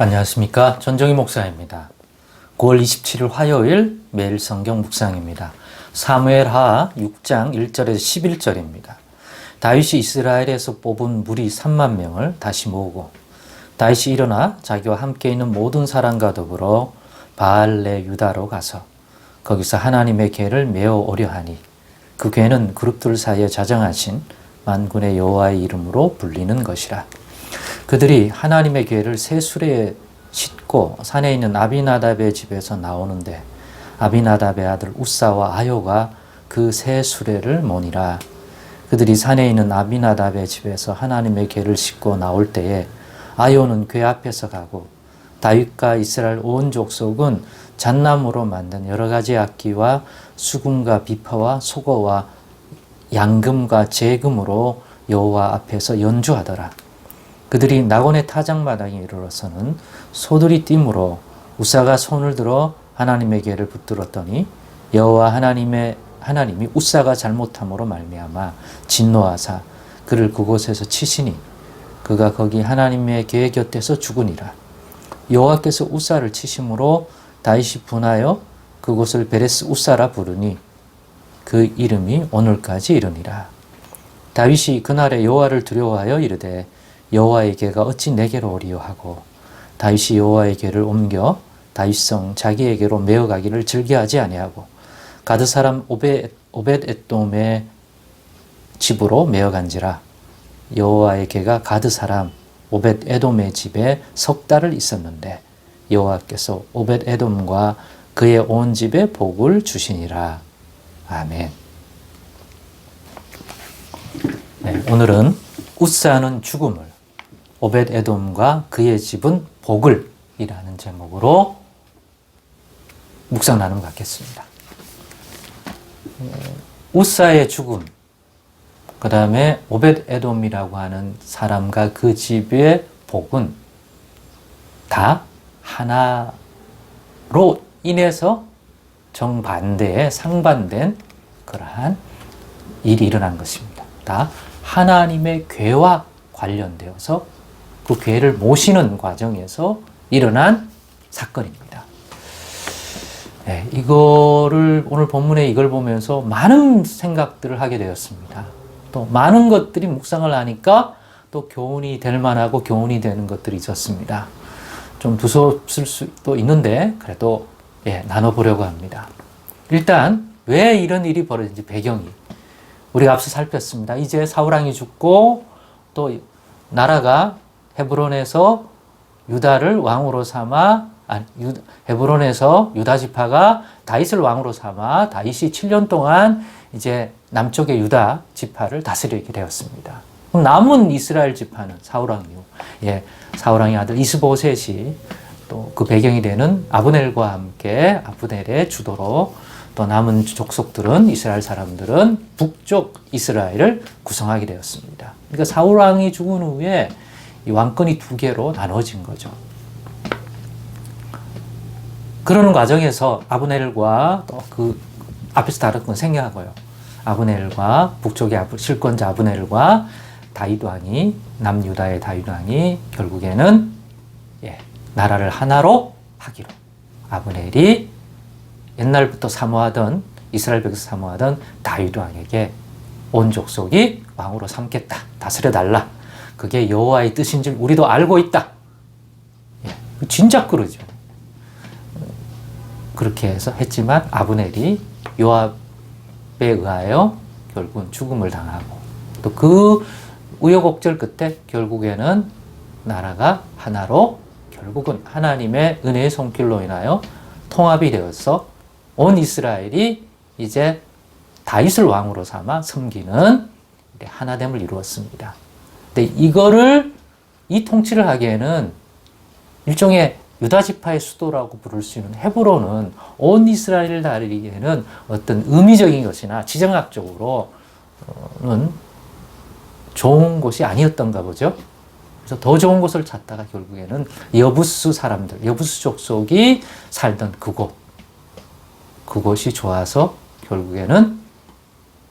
안녕하십니까. 전정희 목사입니다. 9월 27일 화요일 매일 성경 묵상입니다. 사무엘하 6장 1절에서 11절입니다. 다윗이 이스라엘에서 뽑은 무리 3만 명을 다시 모으고 다윗이 일어나 자기와 함께 있는 모든 사람과 더불어 바알레 유다로 가서 거기서 하나님의 궤를 메어 오려 하니 그 궤는 그룹들 사이에 자정하신 만군의 여호와의 이름으로 불리는 것이라. 그들이 하나님의 궤를 새 수레에 싣고 산에 있는 아비나답의 집에서 나오는데 아비나답의 아들 우사와 아요가 그 새 수레를 모니라. 그들이 산에 있는 아비나답의 집에서 하나님의 궤를 싣고 나올 때에 아요는 궤 앞에서 가고 다윗과 이스라엘 온 족속은 잣나무로 만든 여러 가지 악기와 수금과 비파와 소고와 양금과 제금으로 여호와 앞에서 연주하더라. 그들이 낙원의 타작마당에 이르러서는 소들이 띠므로 우사가 손을 들어 하나님의 궤를 붙들었더니 여호와 하나님이 우사가 잘못함으로 말미암아 진노하사 그를 그곳에서 치시니 그가 거기 하나님의 궤 곁에서 죽으니라. 여호와께서 우사를 치심으로 다윗이 분하여 그곳을 베레스 우사라 부르니 그 이름이 오늘까지 이르니라. 다윗이 그날에 여호와를 두려워하여 이르되 여호와의 궤가 어찌 내게로 오리요 하고 다윗이 여호와의 궤를 옮겨 다윗성 자기에게로 메어가기를 즐겨하지 아니하고 가드 사람 오벳에돔의 집으로 메어간지라. 여호와의 궤가 가드 사람 오벳에돔의 집에 석 달을 있었는데 여호와께서 오벳에돔과 그의 온 집에 복을 주시니라. 아멘. 네, 오늘은 우사는 죽음을 오벳에돔과 그의 집은 복을 이라는 제목으로 묵상 나눔을 갖겠습니다. 우사의 죽음, 그 다음에 오벳에돔이라고 하는 사람과 그 집의 복은 다 하나로 인해서 정반대의 상반된 그러한 일이 일어난 것입니다. 다 하나님의 궤와 관련되어서 그 궤를 모시는 과정에서 일어난 사건입니다. 네, 이거를 오늘 본문에 이걸 보면서 많은 생각들을 하게 되었습니다. 또 많은 것들이 묵상을 하니까 또 교훈이 될 만하고 교훈이 되는 것들이 있었습니다. 좀 두서없을 수도 있는데 그래도 나눠보려고 합니다. 일단 왜 이런 일이 벌어진지 배경이 우리가 앞서 살폈습니다. 이제 사울왕이 죽고 또 나라가 헤브론에서 유다를 왕으로 삼아 헤브론에서 유다 지파가 다윗을 왕으로 삼아 다윗이 7년 동안 이제 남쪽의 유다 지파를 다스리게 되었습니다. 그럼 남은 이스라엘 지파는 사울왕 이후 사울왕의 아들 이스보셋이 또 그 배경이 되는 아브넬과 함께 아브넬의 주도로 또 남은 족속들은 이스라엘 사람들은 북쪽 이스라엘을 구성하게 되었습니다. 그러니까 사울왕이 죽은 후에 이 왕권이 두 개로 나눠진 거죠. 그러는 과정에서 아브넬과 또 그 앞에서 다뤘던 생략하고요. 아브넬과 북쪽의 실권자 아브넬과 다윗 왕이 남유다의 다윗 왕이 결국에는 나라를 하나로 하기로 아브넬이 옛날부터 사모하던 이스라엘 백성 사모하던 다윗 왕에게 온 족속이 왕으로 삼겠다. 다스려달라. 그게 여호와의 뜻인 줄 우리도 알고 있다. 진작 그러죠. 그렇게 해서 했지만 아브넬이 요압에 의하여 결국은 죽음을 당하고 또 그 우여곡절 끝에 결국에는 나라가 하나로 결국은 하나님의 은혜의 손길로 인하여 통합이 되어서 온 이스라엘이 이제 다윗을 왕으로 삼아 섬기는 하나됨을 이루었습니다. 근데 이 통치를 하기에는 일종의 유다 지파의 수도라고 부를 수 있는 헤브론은 온 이스라엘을 다스리기에는 어떤 의미적인 것이나 지정학적으로는 좋은 곳이 아니었던가 보죠. 그래서 더 좋은 곳을 찾다가 결국에는 여부스 사람들, 여부스 족속이 살던 그곳이 좋아서 결국에는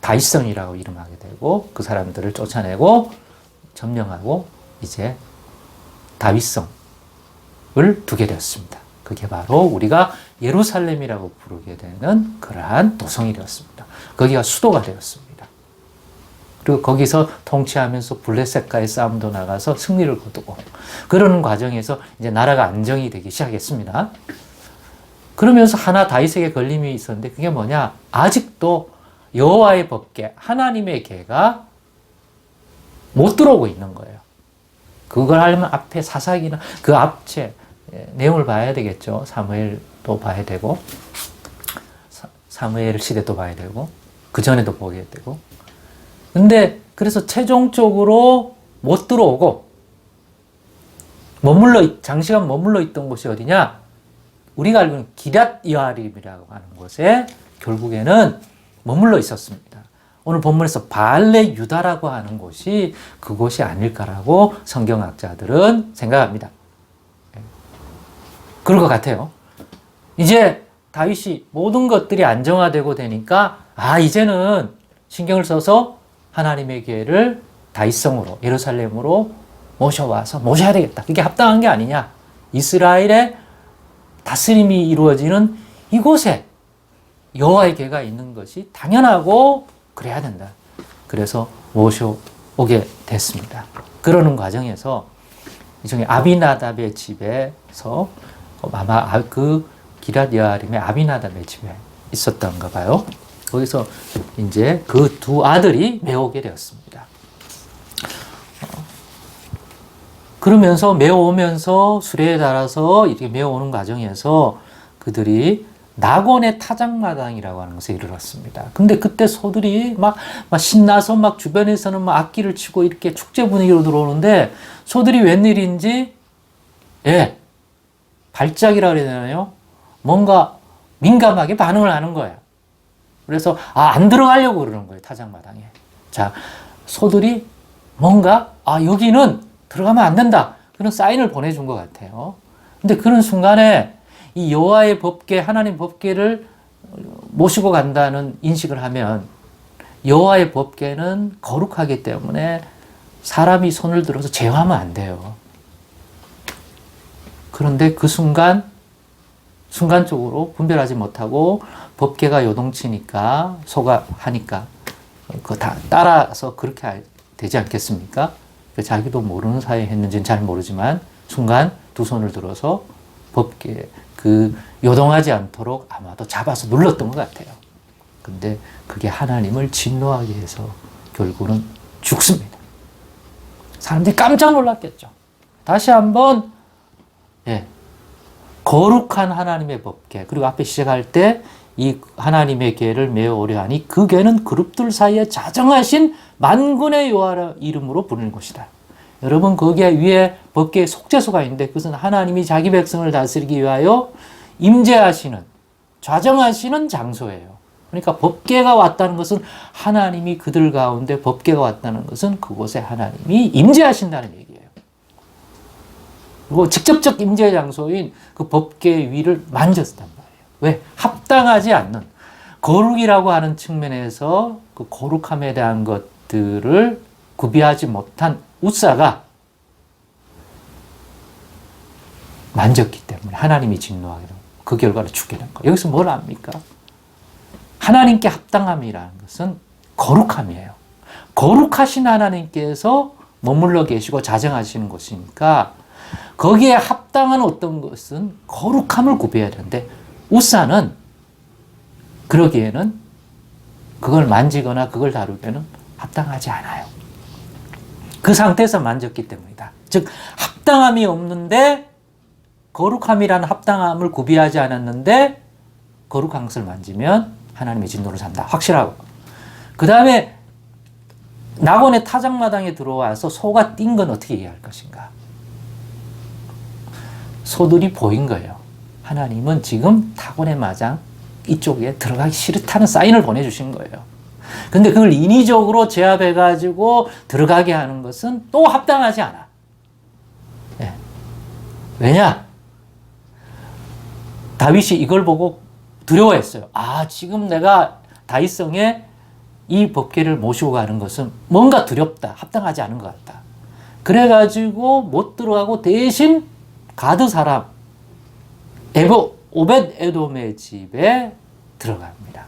다윗성이라고 이름하게 되고 그 사람들을 쫓아내고 점령하고 이제 다윗성, 두게 되었습니다. 그게 바로 우리가 예루살렘이라고 부르게 되는 그러한 도성이 되었습니다. 거기가 수도가 되었습니다. 그리고 거기서 통치하면서 블레셋과의 싸움도 나가서 승리를 거두고 그러는 과정에서 이제 나라가 안정이 되기 시작했습니다. 그러면서 하나 다윗에게 걸림이 있었는데 그게 뭐냐? 아직도 여호와의 법궤, 하나님의 궤가 못 들어오고 있는 거예요. 그걸 하려면 앞에 사사기나 그 앞에 내용을 봐야 되겠죠. 사무엘도 봐야 되고 사무엘 시대도 봐야 되고 그 전에도 보게 되고 근데 그래서 최종적으로 못 들어오고 장시간 머물러 있던 곳이 어디냐? 우리가 알고 있는 기럇 여아림이라고 하는 곳에 결국에는 머물러 있었습니다. 오늘 본문에서 바알레 유다라고 하는 곳이 그곳이 아닐까라고 성경학자들은 생각합니다. 그럴 것 같아요. 이제 다윗이 모든 것들이 안정화되고 되니까 이제는 신경을 써서 하나님의 궤를 다윗성으로 예루살렘으로 모셔야 되겠다. 그게 합당한 게 아니냐. 이스라엘의 다스림이 이루어지는 이곳에 여호와의 궤가 있는 것이 당연하고 그래야 된다. 그래서 모셔오게 됐습니다. 그러는 과정에서 이중에 아비나답의 집에서 아마 그 기럇 여아림의 아비나답의 집에 있었던가 봐요. 거기서 이제 그 두 아들이 메오게 되었습니다. 그러면서 메어오면서 수레에 달아서 이렇게 메어오는 과정에서 그들이 낙원의 타작마당이라고 하는 곳에 이르렀습니다. 근데 그때 소들이 막 신나서 막 주변에서는 막 악기를 치고 이렇게 축제 분위기로 들어오는데 소들이 웬일인지 발작이라 그래야 되나요? 뭔가 민감하게 반응을 하는 거예요. 그래서 안 들어가려고 그러는 거예요. 타작마당에. 자, 소들이 뭔가 여기는 들어가면 안 된다. 그런 사인을 보내준 것 같아요. 근데 그런 순간에 이 여호와의 법궤, 하나님 법궤를 모시고 간다는 인식을 하면 여호와의 법궤는 거룩하기 때문에 사람이 손을 들어서 제어하면 안 돼요. 그런데 그 순간적으로 분별하지 못하고 법궤가 요동치니까 소가 하니까 그거 다 따라서 그렇게 되지 않겠습니까? 자기도 모르는 사이에 했는지는 잘 모르지만 순간 두 손을 들어서 법궤 요동하지 않도록 아마도 잡아서 눌렀던 것 같아요. 근데 그게 하나님을 진노하게 해서 결국은 죽습니다. 사람들이 깜짝 놀랐겠죠. 다시 한번 거룩한 하나님의 법궤, 그리고 앞에 시작할 때 이 하나님의 궤를 메어오려 하니 그 궤는 그룹들 사이에 자정하신 만군의 여호와 이름으로 부르는 것이다. 여러분 거기에 위에 법궤의 속죄소가 있는데 그것은 하나님이 자기 백성을 다스리기 위하여 임재하시는 좌정하시는 장소예요. 그러니까 법궤가 왔다는 것은 하나님이 그들 가운데 법궤가 왔다는 것은 그곳에 하나님이 임재하신다는 얘기예요. 그리고 직접적 임재 장소인 그 법궤 위를 만졌단 말이에요. 왜? 합당하지 않는 거룩이라고 하는 측면에서 그 거룩함에 대한 것들을 구비하지 못한 우사가 만졌기 때문에 하나님이 진노하게 되고 그 결과로 죽게 된 거예요. 여기서 뭘 압니까? 하나님께 합당함이라는 것은 거룩함이에요. 거룩하신 하나님께서 머물러 계시고 자정하시는 것이니까 거기에 합당한 어떤 것은 거룩함을 구비해야 되는데 우사는 그러기에는 그걸 만지거나 그걸 다루기에는 합당하지 않아요. 그 상태에서 만졌기 때문이다. 즉 합당함이 없는데 거룩함이라는 합당함을 구비하지 않았는데 거룩한 것을 만지면 하나님의 진노를 산다. 확실하고. 그 다음에 낙원의 타작마당에 들어와서 소가 뛴 건 어떻게 이해할 것인가? 소들이 보인 거예요. 하나님은 지금 낙원의 마당 이쪽에 들어가기 싫다는 사인을 보내주신 거예요. 근데 그걸 인위적으로 제압해가지고 들어가게 하는 것은 또 합당하지 않아. 왜냐? 다윗이 이걸 보고 두려워했어요. 지금 내가 다윗성에 이 법궤를 모시고 가는 것은 뭔가 두렵다. 합당하지 않은 것 같다. 그래가지고 못 들어가고 대신 가드 사람 오벳 에돔의 집에 들어갑니다.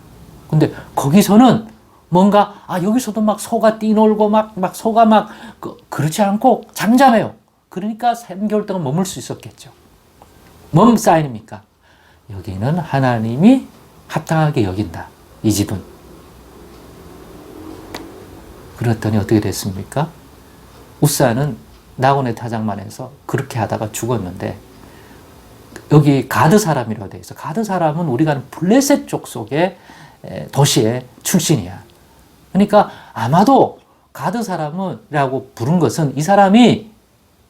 근데 거기서는 뭔가 여기서도 막 소가 뛰놀고 막 소가 막 그렇지 않고 잠잠해요. 그러니까 3개월 동안 머물 수 있었겠죠. 뭔 사인입니까? 여기는 하나님이 합당하게 여긴다. 이 집은. 그랬더니 어떻게 됐습니까? 우사는 나곤의 타작만에서 그렇게 하다가 죽었는데 여기 가드 사람이라고 되어 있어. 가드 사람은 우리가 아는 블레셋 족속의 도시의 출신이야. 그러니까 아마도 가드 사람이라고 부른 것은 이 사람이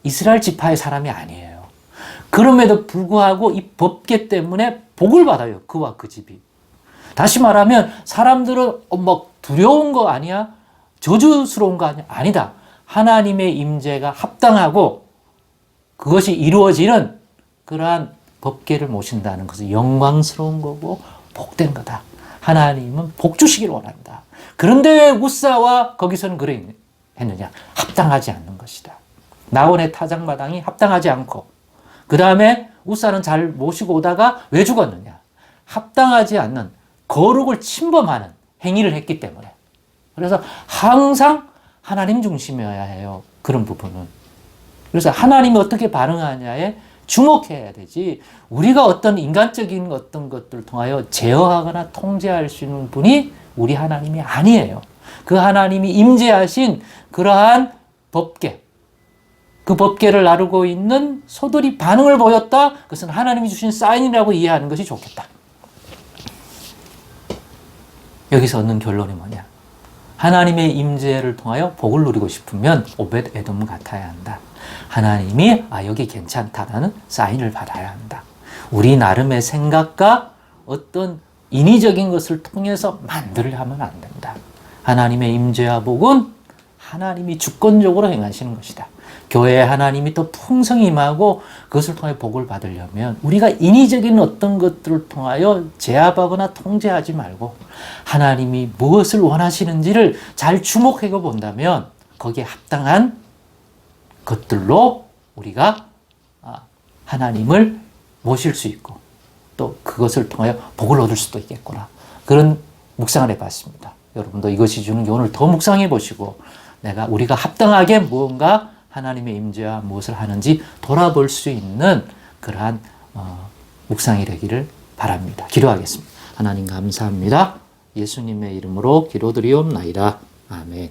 이스라엘 지파의 사람이 아니에요. 그럼에도 불구하고 이 법계 때문에 복을 받아요. 그와 그 집이. 다시 말하면 사람들은 두려운 거 아니야? 저주스러운 거 아니야? 아니다. 하나님의 임재가 합당하고 그것이 이루어지는 그러한 법계를 모신다는 것은 영광스러운 거고 복된 거다. 하나님은 복 주시기를 원한다. 그런데 왜 우사와 거기서는 그래 했느냐? 합당하지 않는 것이다. 나온의 타작마당이 합당하지 않고 그 다음에 우사는 잘 모시고 오다가 왜 죽었느냐? 합당하지 않는 거룩을 침범하는 행위를 했기 때문에. 그래서 항상 하나님 중심이어야 해요. 그런 부분은. 그래서 하나님이 어떻게 반응하냐에 주목해야 되지. 우리가 어떤 인간적인 어떤 것들을 통하여 제어하거나 통제할 수 있는 분이 우리 하나님이 아니에요. 그 하나님이 임재하신 그러한 법계, 그 법계를 나르고 있는 소들이 반응을 보였다. 그것은 하나님이 주신 사인이라고 이해하는 것이 좋겠다. 여기서 얻는 결론이 뭐냐? 하나님의 임재를 통하여 복을 누리고 싶으면 오벳 에돔 같아야 한다. 하나님이 여기 괜찮다라는 사인을 받아야 한다. 우리 나름의 생각과 어떤 인위적인 것을 통해서 만들려면 안 된다. 하나님의 임재와 복은 하나님이 주권적으로 행하시는 것이다. 교회에 하나님이 더 풍성히 임하고 그것을 통해 복을 받으려면 우리가 인위적인 어떤 것들을 통하여 제압하거나 통제하지 말고 하나님이 무엇을 원하시는지를 잘 주목해 본다면 거기에 합당한 것들로 우리가 하나님을 모실 수 있고 또 그것을 통하여 복을 얻을 수도 있겠구나. 그런 묵상을 해봤습니다. 여러분도 이것이 주는 교훈을 더 묵상해 보시고 우리가 합당하게 무언가 하나님의 임재와 무엇을 하는지 돌아볼 수 있는 그러한 묵상이 되기를 바랍니다. 기도하겠습니다. 하나님 감사합니다. 예수님의 이름으로 기도드리옵나이다. 아멘.